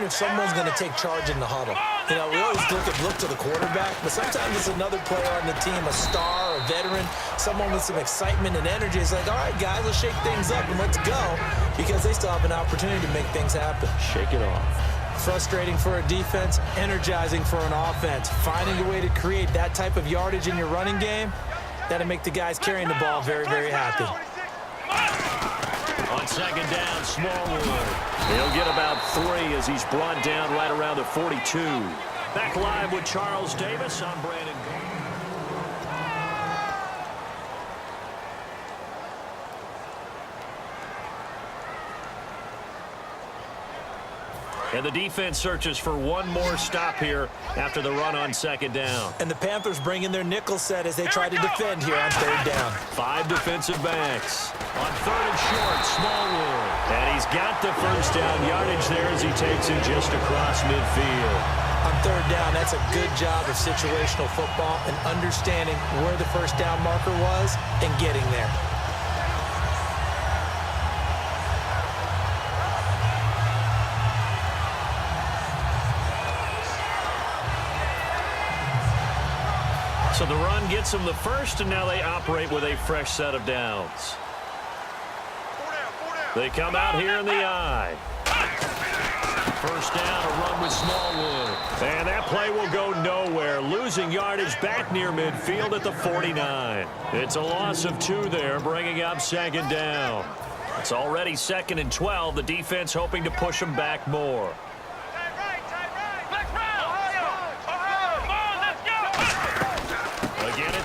if someone's going to take charge in the huddle. You know, we always look to the quarterback, but sometimes it's another player on the team, a star, a veteran, someone with some excitement and energy. It's like, all right, guys, let's shake things up and let's go, because they still have an opportunity to make things happen. Shake it off. Frustrating for a defense, energizing for an offense. Finding a way to create that type of yardage in your running game, that'll make the guys carrying the ball very, very happy. On second down, Smallwood. He'll get about 3 as he's brought down right around the 42. Back live with Charles Davis. I'm Brandon. And the defense searches for one more stop here after the run on second down. And the Panthers bring in their nickel set as they try to defend here on third down. 5 defensive backs. On third and short, Smallwood. And he's got the first down yardage there as he takes it just across midfield. On third down, that's a good job of situational football and understanding where the first down marker was and getting there. So the run gets them the first, and now they operate with a fresh set of downs. They come out here in the I. First down, a run with Smallwood. And that play will go nowhere, losing yardage back near midfield at the 49. It's a loss of 2 there, bringing up second down. It's already 2nd and 12. The defense hoping to push them back more.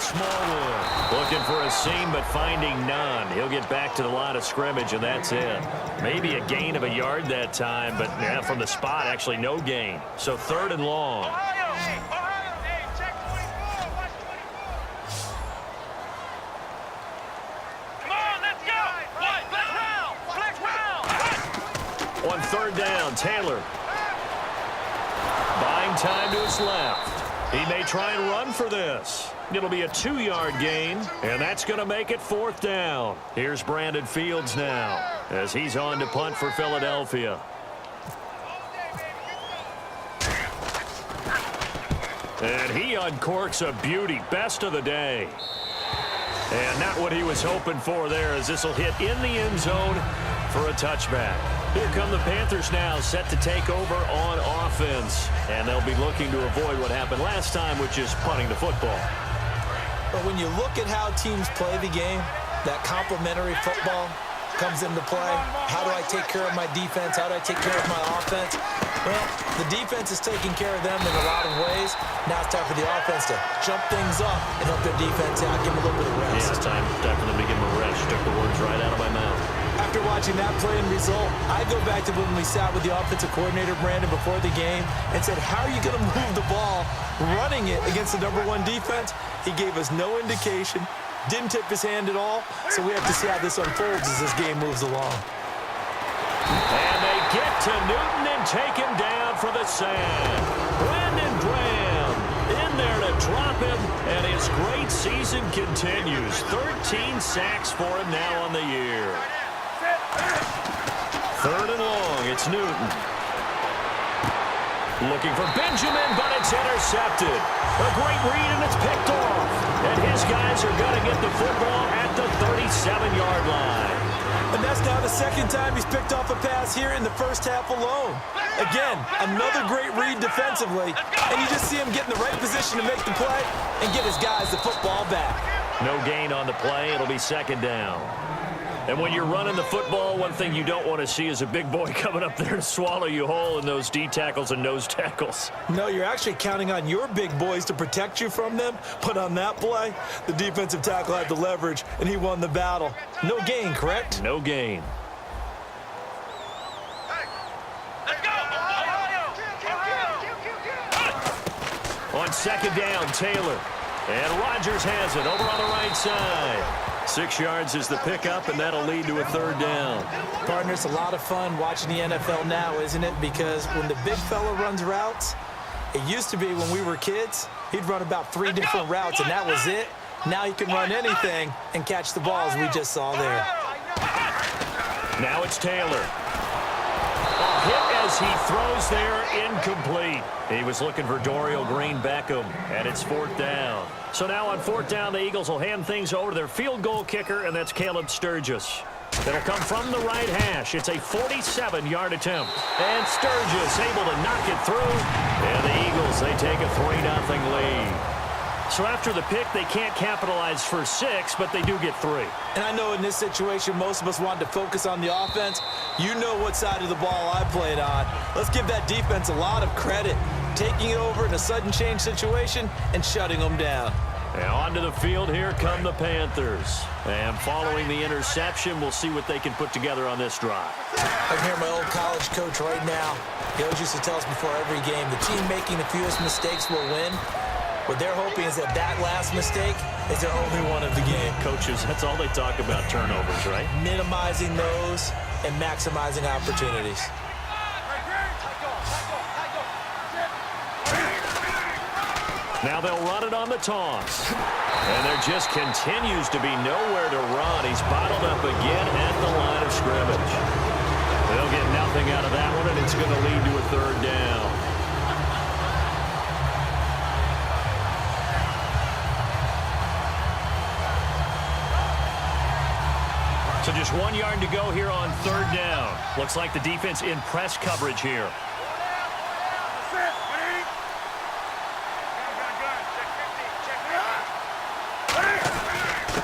Smallwood looking for a seam but finding none. He'll get back to the line of scrimmage, and that's it. Maybe a gain of a yard that time, but from the spot, actually no gain. So 3rd and long. On third down, Taylor. Buying time to his left. He may try and run for this. It'll be a 2-yard gain, and that's going to make it 4th down. Here's Brandon Fields now as he's on to punt for Philadelphia. And he uncorks a beauty. Best of the day. And not what he was hoping for there, as this will hit in the end zone for a touchback. Here come the Panthers now, set to take over on offense. And they'll be looking to avoid what happened last time, which is punting the football. But when you look at how teams play the game, that complementary football comes into play. How do I take care of my defense? How do I take care of my offense? Well, the defense is taking care of them in a lot of ways. Now it's time for the offense to jump things up and help their defense out, give them a little bit of rest. Yeah, it's time for them to give them a rest. Took the words right out of my mouth. After watching that play and result, I go back to when we sat with the offensive coordinator, Brandon, before the game and said, how are you going to move the ball running it against the #1 defense? He gave us no indication, didn't tip his hand at all, so we have to see how this unfolds as this game moves along. And they get to Newton and take him down for the sack. Brandon Graham in there to drop him, and his great season continues. 13 sacks for him now on the year. 3rd and long, it's Newton. Looking for Benjamin, but it's intercepted. A great read, and it's picked off. And his guys are going to get the football at the 37-yard line. And that's now the 2nd time he's picked off a pass here in the first half alone. Again, another great read defensively, and you just see him get in the right position to make the play and get his guys the football back. No gain on the play. It'll be 2nd down. And when you're running the football, one thing you don't want to see is a big boy coming up there to swallow you whole in those D tackles and nose tackles. No, you're actually counting on your big boys to protect you from them. But on that play, the defensive tackle had the leverage, and he won the battle. No gain, correct? No gain. On 2nd down, Taylor. And Rodgers has it over on the right side. 6 yards is the pickup, and that'll lead to a 3rd down. Partner, it's a lot of fun watching the NFL now, isn't it? Because when the big fella runs routes, it used to be when we were kids, he'd run about 3 different routes, and that was it. Now he can run anything and catch the balls we just saw there. Now it's Taylor. A hit as goes. He throws there, incomplete. He was looking for Dorial Green-Beckham, and it's 4th down. So now on 4th down, the Eagles will hand things over to their field goal kicker, and that's Caleb Sturgis. It'll come from the right hash. It's a 47-yard attempt. And Sturgis able to knock it through. And the Eagles, they take a 3-0 lead. So after the pick, they can't capitalize for 6, but they do get 3. And I know in this situation, most of us wanted to focus on the offense. You know what side of the ball I played on. Let's give that defense a lot of credit, taking it over in a sudden change situation and shutting them down. And onto the field, here come the Panthers. And following the interception, we'll see what they can put together on this drive. I can hear my old college coach right now. He always used to tell us before every game, the team making the fewest mistakes will win. What they're hoping is that last mistake is their only one of the game. Coaches, that's all they talk about, turnovers, right? Minimizing those and maximizing opportunities. Now they'll run it on the toss. And there just continues to be nowhere to run. He's bottled up again at the line of scrimmage. They'll get nothing out of that one, and it's going to lead to a 3rd down. So just 1 yard to go here on 3rd down. Looks like the defense in press coverage here.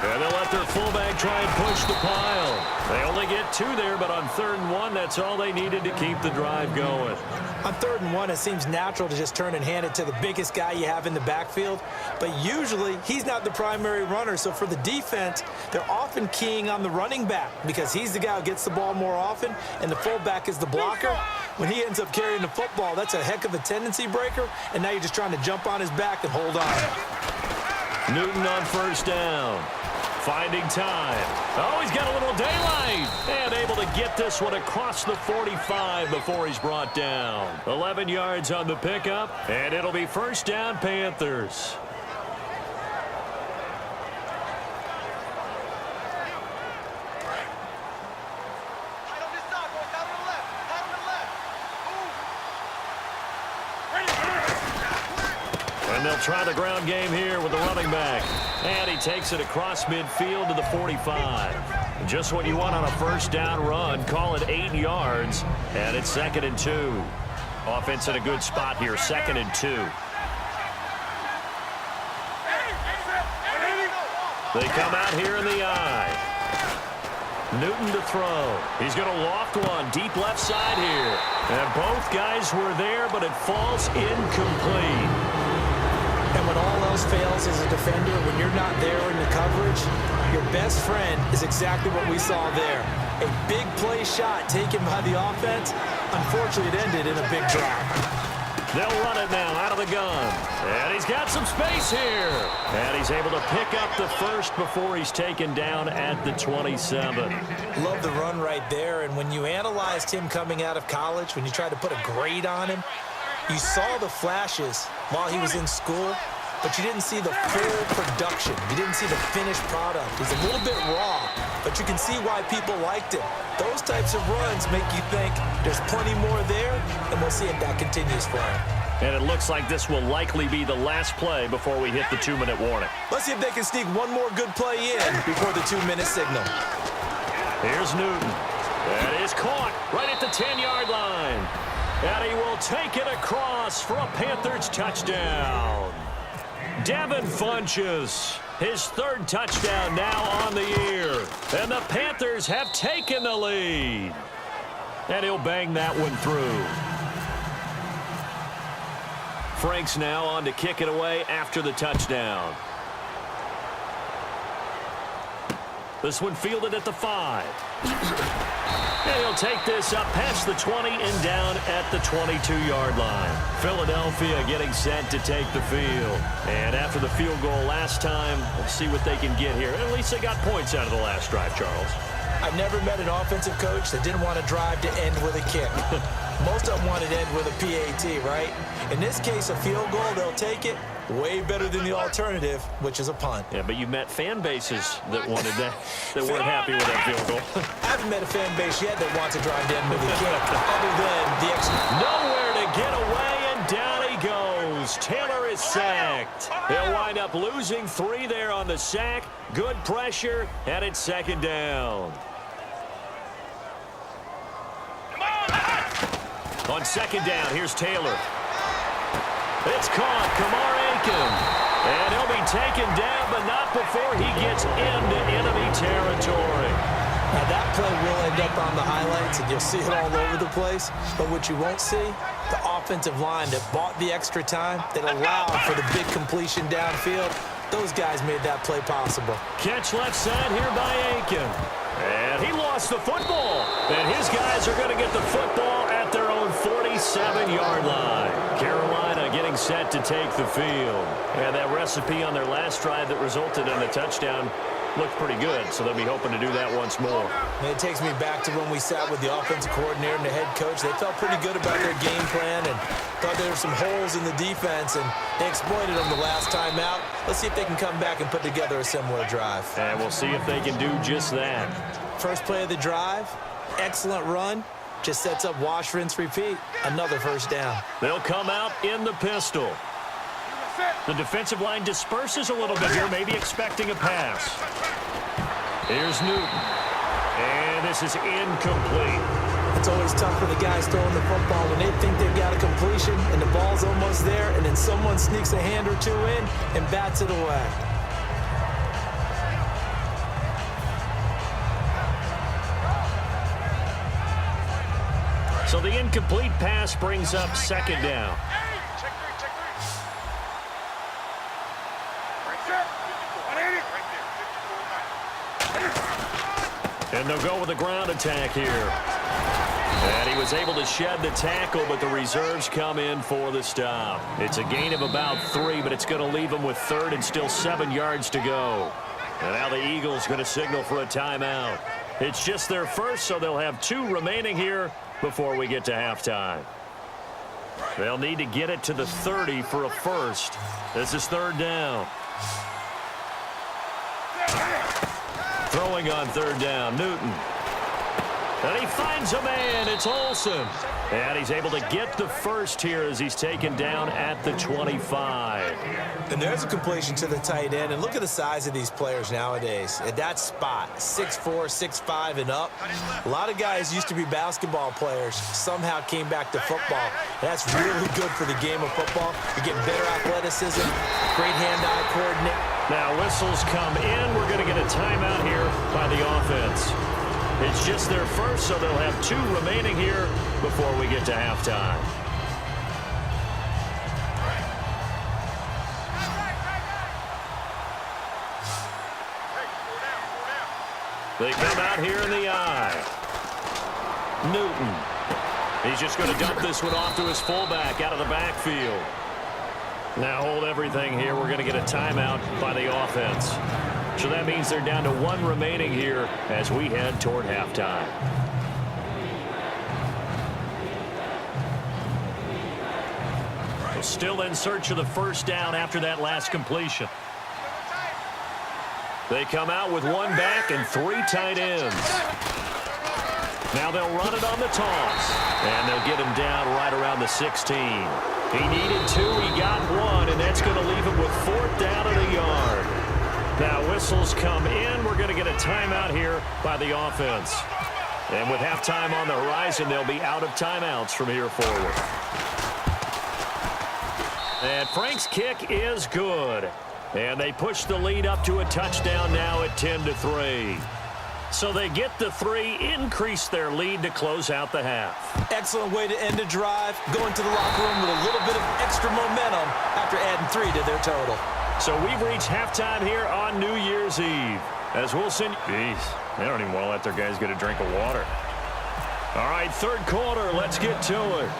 And they'll let their fullback try and push the pile. They only get 2 there, but on 3rd and 1, that's all they needed to keep the drive going. On 3rd and 1, it seems natural to just turn and hand it to the biggest guy you have in the backfield. But usually, he's not the primary runner. So for the defense, they're often keying on the running back because he's the guy who gets the ball more often, and the fullback is the blocker. When he ends up carrying the football, that's a heck of a tendency breaker, and now you're just trying to jump on his back and hold on. Newton on 1st down. Finding time. Oh, he's got a little daylight. And able to get this one across the 45 before he's brought down. 11 yards on the pickup, and it'll be 1st down, Panthers. And they'll try the ground game here with the running back. And he takes it across midfield to the 45. Just what you want on a 1st down run. Call it 8 yards. And it's 2nd and 2. Offense in a good spot here. 2nd and 2. They come out here in the eye. Newton to throw. He's going to loft one deep left side here. And both guys were there, but it falls incomplete. And when all else fails as a defender, when you're not there in the coverage, your best friend is exactly what we saw there. A big play shot taken by the offense. Unfortunately, it ended in a big drop. They'll run it now out of the gun. And he's got some space here. And he's able to pick up the 1st before he's taken down at the 27. Love the run right there. And when you analyzed him coming out of college, when you tried to put a grade on him, you saw the flashes while he was in school, but you didn't see the full production. You didn't see the finished product. He's a little bit raw, but you can see why people liked him. Those types of runs make you think there's plenty more there, and we'll see if that continues for him. And it looks like this will likely be the last play before we hit the 2-minute warning. Let's see if they can sneak one more good play in before the 2-minute signal. Here's Newton. That is caught right at the 10-yard line. And he will take it across for a Panthers touchdown. Devin Funchess, his 3rd touchdown now on the year. And the Panthers have taken the lead. And he'll bang that one through. Franks now on to kick it away after the touchdown. This one fielded at the 5. And he'll take this up past the 20 and down at the 22-yard line. Philadelphia getting set to take the field. And after the field goal last time, we'll see what they can get here. At least they got points out of the last drive, Charles. I've never met an offensive coach that didn't want to drive to end with a kick. Most of them want it end with a PAT, right? In this case, a field goal, they'll take it. Way better than the alternative, which is a punt. Yeah, but you met fan bases that wanted that, that weren't happy with that field goal. I haven't met a fan base yet that wants to drive down with a kick, other than the extra. Nowhere to get away, and down he goes. Taylor is sacked. He'll wind up losing 3 there on the sack. Good pressure, and it's second down. On second down, here's Taylor. It's caught, Kamar Aiken. And he'll be taken down, but not before he gets into enemy territory. Now that play will end up on the highlights, and you'll see it all over the place. But what you won't see, the offensive line that bought the extra time, that allowed for the big completion downfield. Those guys made that play possible. Catch left side here by Aiken. And he lost the football. And his guys are going to get the football at their own 47-yard line. Carolina getting set to take the field. And that recipe on their last drive that resulted in a touchdown looked pretty good, so they'll be hoping to do that once more. And it takes me back to when we sat with the offensive coordinator and the head coach. They felt pretty good about their game plan and thought there were some holes in the defense, and they exploited them the last time out. Let's see if they can come back and put together a similar drive. And we'll see if they can do just that. First play of the drive, excellent run. Just sets up wash, rinse, repeat. Another first down. They'll come out in the pistol. The defensive line disperses a little bit here, maybe expecting a pass. Here's Newton. And this is incomplete. It's always tough for the guys throwing the football when they think they've got a completion and the ball's almost there, and then someone sneaks a hand or two in and bats it away. So the incomplete pass brings up second down. And they'll go with a ground attack here. And he was able to shed the tackle, but the reserves come in for the stop. It's a gain of about 3, but it's going to leave them with 3rd and still 7 yards to go. And now the Eagles going to signal for a timeout. It's just their first, so they'll have 2 remaining here before we get to halftime. They'll need to get it to the 30 for a first. This is 3rd down. Throwing on 3rd down, Newton. And he finds a man. It's Olsen. And he's able to get the first here as he's taken down at the 25. And there's a completion to the tight end. And look at the size of these players nowadays. At that spot, 6'4", 6'5", and up. A lot of guys used to be basketball players, somehow came back to football. And that's really good for the game of football. You're getting better athleticism, great hand-eye coordination. Now whistles come in. We're going to get a timeout here by the offense. It's just their first, so they'll have 2 remaining here before we get to halftime. They come out here in the eye. Newton. He's just going to dump this one off to his fullback out of the backfield. Now hold everything here. We're going to get a timeout by the offense. So that means they're down to 1 remaining here as we head toward halftime. We're still in search of the first down after that last completion. They come out with 1 back and 3 tight ends. Now they'll run it on the toss. And they'll get him down right around the 16. He needed 2, he got 1, and that's going to leave him with 4th down and a yard. Now whistles come in. We're going to get a timeout here by the offense. And with halftime on the horizon, they'll be out of timeouts from here forward. And Frank's kick is good. And they push the lead up to a touchdown now at 10-3. So they get the 3, increase their lead to close out the half. Excellent way to end a drive. Go into the locker room with a little bit of extra momentum after adding 3 to their total. So we've reached halftime here on New Year's Eve. As we'll send... Jeez, they don't even want to let their guys get a drink of water. All right, 3rd quarter. Let's get to it.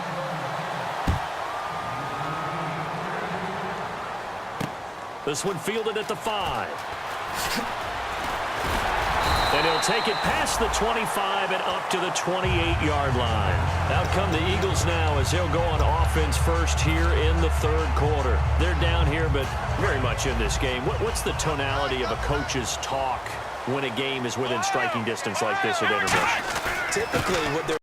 This one fielded at the 5. And he'll take it past the 25 and up to the 28-yard line. Out come the Eagles now as they'll go on offense first here in the third quarter. They're down here, but very much in this game. What's the tonality of a coach's talk when a game is within striking distance like this at intermission? Typically, what they're